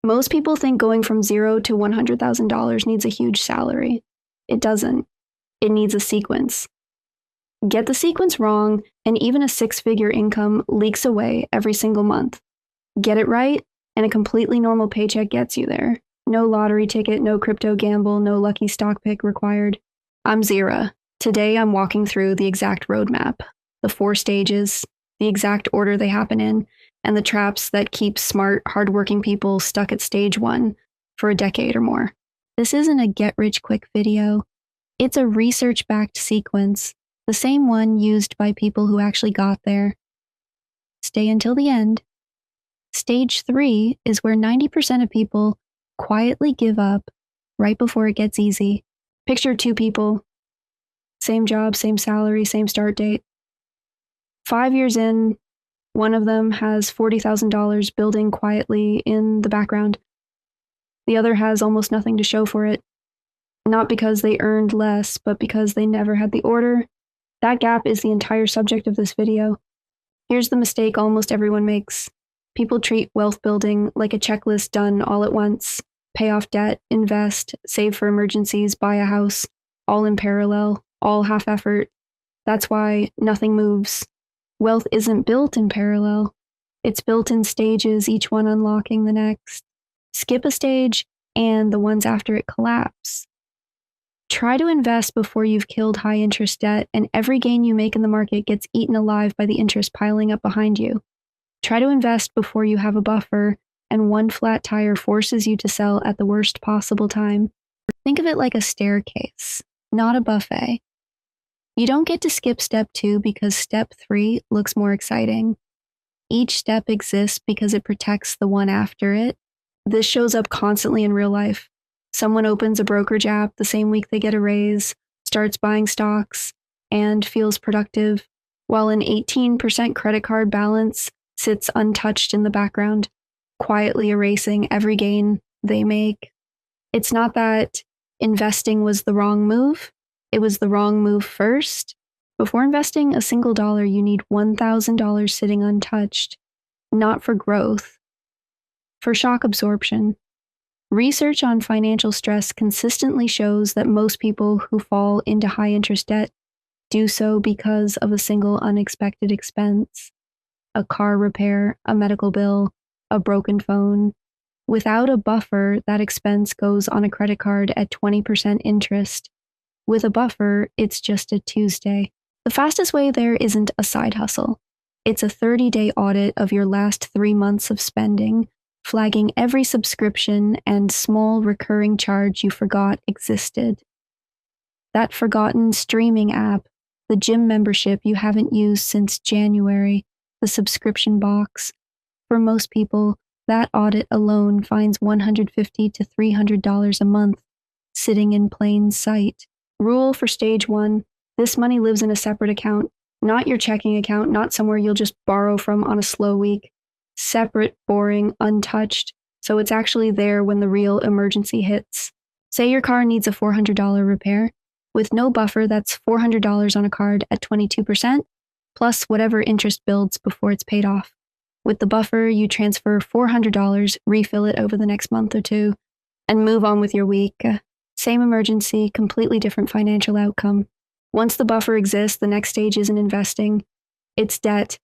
Most people think going from $0 to $100,000 needs a huge salary. It doesn't. It needs a sequence. Get the sequence wrong, and even a six-figure income leaks away every single month. Get it right, and a completely normal paycheck gets you there. No lottery ticket, no crypto gamble, no lucky stock pick required. I'm Zyra. Today I'm walking through the exact roadmap, the 4 stages, the exact order they happen in, and the traps that keep smart, hardworking people stuck at stage 1 for a decade or more. This isn't a get-rich-quick video. It's a research-backed sequence, the same one used by people who actually got there. Stay until the end. Stage 3 is where 90% of people quietly give up right before it gets easy. Picture 2 people, same job, same salary, same start date. 5 years in, one of them has $40,000 building quietly in the background. The other has almost nothing to show for it. Not because they earned less, but because they never had the order. That gap is the entire subject of this video. Here's the mistake almost everyone makes. People treat wealth building like a checklist done all at once. Pay off debt, invest, save for emergencies, buy a house, all in parallel, all half effort. That's why nothing moves. Wealth isn't built in parallel. It's built in stages, each one unlocking the next. Skip a stage, and the ones after it collapse. Try to invest before you've killed high-interest debt, and every gain you make in the market gets eaten alive by the interest piling up behind you. Try to invest before you have a buffer, and one flat tire forces you to sell at the worst possible time. Think of it like a staircase, not a buffet. You don't get to skip step 2 because step 3 looks more exciting. Each step exists because it protects the one after it. This shows up constantly in real life. Someone opens a brokerage app the same week they get a raise, starts buying stocks, and feels productive, while an 18% credit card balance sits untouched in the background, quietly erasing every gain they make. It's not that investing was the wrong move. It was the wrong move first. Before investing a single dollar, you need $1,000 sitting untouched, not for growth, for shock absorption. Research on financial stress consistently shows that most people who fall into high-interest debt do so because of a single unexpected expense. A car repair, a medical bill, a broken phone. Without a buffer, that expense goes on a credit card at 20% interest. With a buffer, it's just a Tuesday. The fastest way there isn't a side hustle. It's a 30-day audit of your last 3 months of spending, flagging every subscription and small recurring charge you forgot existed. That forgotten streaming app, the gym membership you haven't used since January, the subscription box. For most people, that audit alone finds $150 to $300 a month, sitting in plain sight. Rule for stage 1, this money lives in a separate account, not your checking account, not somewhere you'll just borrow from on a slow week. Separate, boring, untouched, so it's actually there when the real emergency hits. Say your car needs a $400 repair. With no buffer, that's $400 on a card at 22%, plus whatever interest builds before it's paid off. With the buffer, you transfer $400, refill it over the next month or 2, and move on with your week. Same emergency, completely different financial outcome. Once the buffer exists, the next stage isn't investing. It's debt,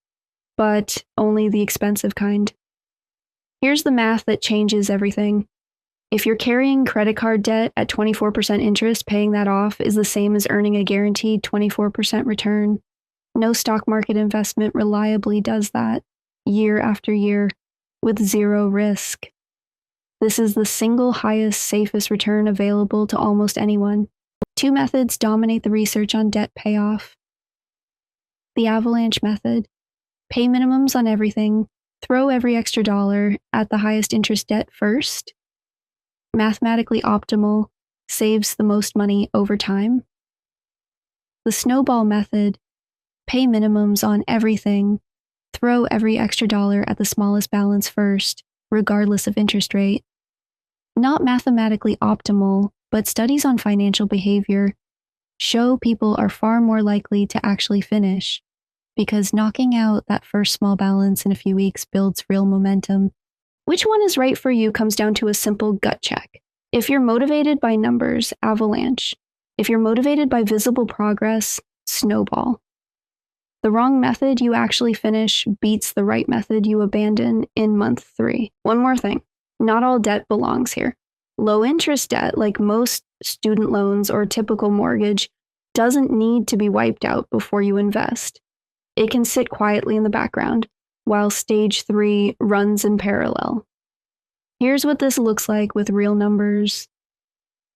but only the expensive kind. Here's the math that changes everything. If you're carrying credit card debt at 24% interest, paying that off is the same as earning a guaranteed 24% return. No stock market investment reliably does that, year after year, with 0 risk. This is the single highest, safest return available to almost anyone. 2 methods dominate the research on debt payoff. The avalanche method. Pay minimums on everything, throw every extra dollar at the highest interest debt first. Mathematically optimal, saves the most money over time. The snowball method. Pay minimums on everything, throw every extra dollar at the smallest balance first, regardless of interest rate. Not mathematically optimal, but studies on financial behavior show people are far more likely to actually finish, because knocking out that first small balance in a few weeks builds real momentum. Which one is right for you comes down to a simple gut check. If you're motivated by numbers, avalanche. If you're motivated by visible progress, snowball. The wrong method you actually finish beats the right method you abandon in month 3. One more thing. Not all debt belongs here. Low interest debt, like most student loans or typical mortgage, doesn't need to be wiped out before you invest. It can sit quietly in the background while stage 3 runs in parallel. Here's what this looks like with real numbers.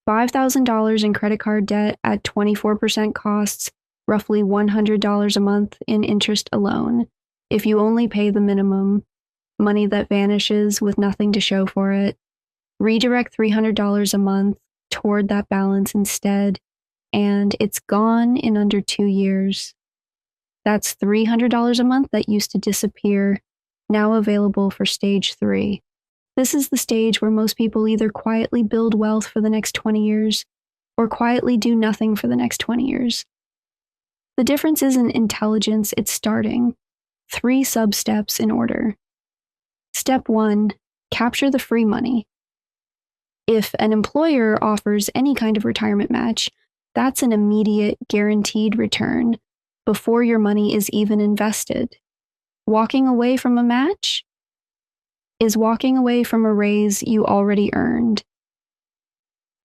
$5,000 in credit card debt at 24% costs roughly $100 a month in interest alone. If you only pay the minimum, money that vanishes with nothing to show for it, redirect $300 a month toward that balance instead, and it's gone in under 2 years. That's $300 a month that used to disappear, now available for stage 3. This is the stage where most people either quietly build wealth for the next 20 years or quietly do nothing for the next 20 years. The difference isn't intelligence, it's starting. 3 sub-steps in order. Step 1, capture the free money. If an employer offers any kind of retirement match, that's an immediate, guaranteed return before your money is even invested. Walking away from a match is walking away from a raise you already earned.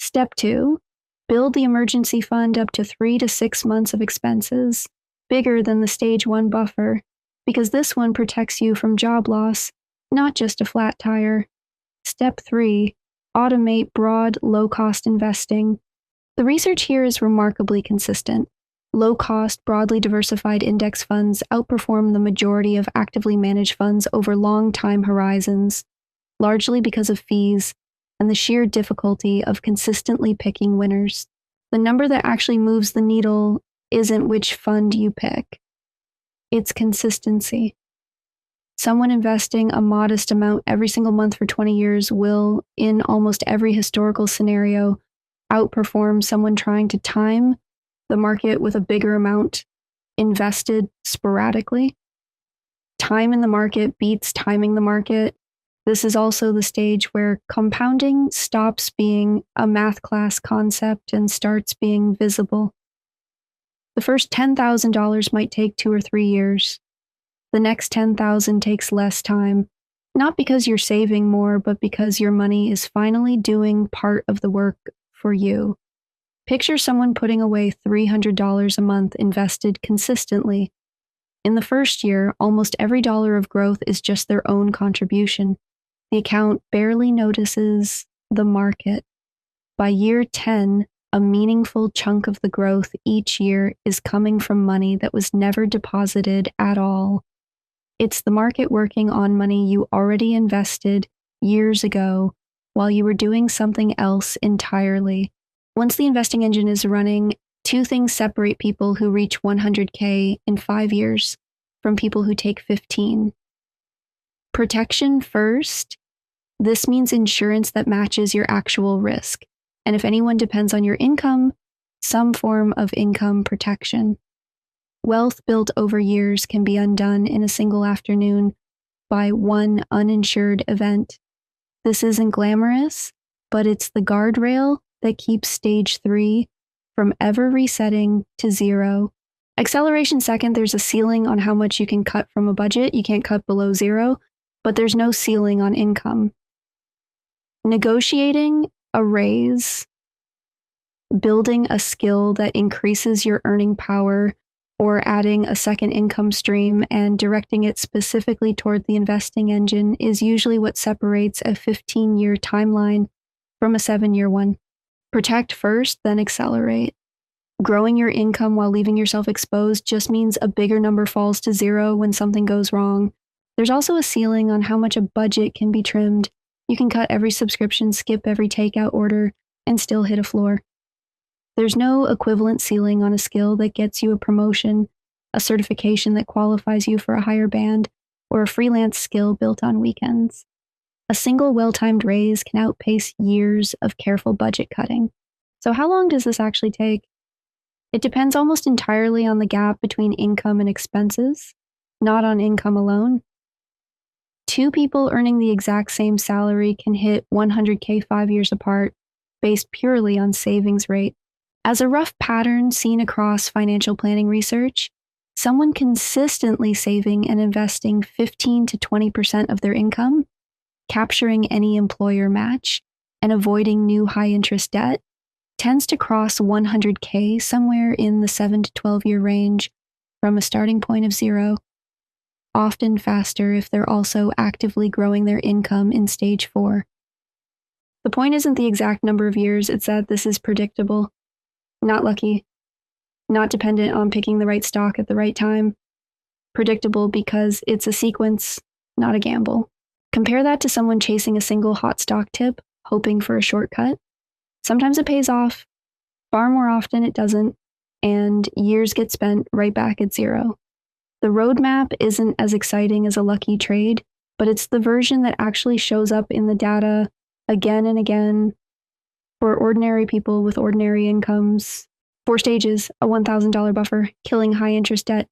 Step 2, build the emergency fund up to 3 to 6 months of expenses, bigger than the stage 1 buffer, because this one protects you from job loss, not just a flat tire. Step 3, automate broad, low-cost investing. The research here is remarkably consistent. Low-cost, broadly diversified index funds outperform the majority of actively managed funds over long time horizons, largely because of fees and the sheer difficulty of consistently picking winners. The number that actually moves the needle isn't which fund you pick. It's consistency. Someone investing a modest amount every single month for 20 years will, in almost every historical scenario, outperform someone trying to time the market with a bigger amount invested sporadically. Time in the market beats timing the market. This is also the stage where compounding stops being a math class concept and starts being visible. The first $10,000 might take 2 or 3 years. The next $10,000 takes less time, not because you're saving more, but because your money is finally doing part of the work for you. Picture someone putting away $300 a month invested consistently. In the first year, almost every dollar of growth is just their own contribution. The account barely notices the market. By year 10, a meaningful chunk of the growth each year is coming from money that was never deposited at all. It's the market working on money you already invested years ago while you were doing something else entirely. Once the investing engine is running, 2 things separate people who reach 100K in 5 years from people who take 15. Protection first. This means insurance that matches your actual risk. And if anyone depends on your income, some form of income protection. Wealth built over years can be undone in a single afternoon by one uninsured event. This isn't glamorous, but it's the guardrail that keeps stage 3 from ever resetting to 0. Acceleration second, there's a ceiling on how much you can cut from a budget. You can't cut below 0, but there's no ceiling on income. Negotiating a raise, building a skill that increases your earning power, or adding a second income stream and directing it specifically toward the investing engine is usually what separates a 15-year timeline from a 7-year one. Protect first, then accelerate. Growing your income while leaving yourself exposed just means a bigger number falls to 0 when something goes wrong. There's also a ceiling on how much a budget can be trimmed. You can cut every subscription, skip every takeout order, and still hit a floor. There's no equivalent ceiling on a skill that gets you a promotion, a certification that qualifies you for a higher band, or a freelance skill built on weekends. A single well-timed raise can outpace years of careful budget cutting. So how long does this actually take? It depends almost entirely on the gap between income and expenses, not on income alone. Two people earning the exact same salary can hit 100K 5 years apart, based purely on savings rate. As a rough pattern seen across financial planning research, someone consistently saving and investing 15 to 20% of their income, capturing any employer match, and avoiding new high-interest debt tends to cross 100K somewhere in the 7 to 12-year range from a starting point of 0, often faster if they're also actively growing their income in stage 4. The point isn't the exact number of years, it's that this is predictable, not lucky, not dependent on picking the right stock at the right time, predictable because it's a sequence, not a gamble. Compare that to someone chasing a single hot stock tip, hoping for a shortcut. Sometimes it pays off, far more often it doesn't, and years get spent right back at 0. The roadmap isn't as exciting as a lucky trade, but it's the version that actually shows up in the data again and again for ordinary people with ordinary incomes. 4 stages, a $1,000 buffer, killing high interest debt,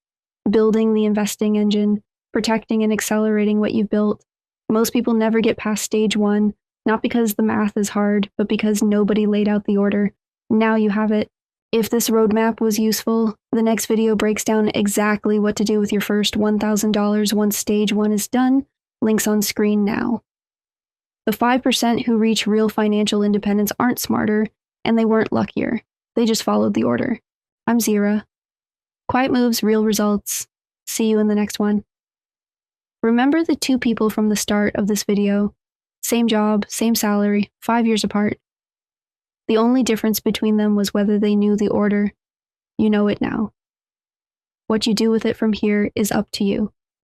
building the investing engine, protecting and accelerating what you've built. Most people never get past stage 1, not because the math is hard, but because nobody laid out the order. Now you have it. If this roadmap was useful, the next video breaks down exactly what to do with your first $1,000 once stage 1 is done. Links on screen now. The 5% who reach real financial independence aren't smarter, and they weren't luckier. They just followed the order. I'm Zyra. Quiet moves, real results. See you in the next one. Remember the 2 people from the start of this video. Same job, same salary, 5 years apart. The only difference between them was whether they knew the order. You know it now. What you do with it from here is up to you.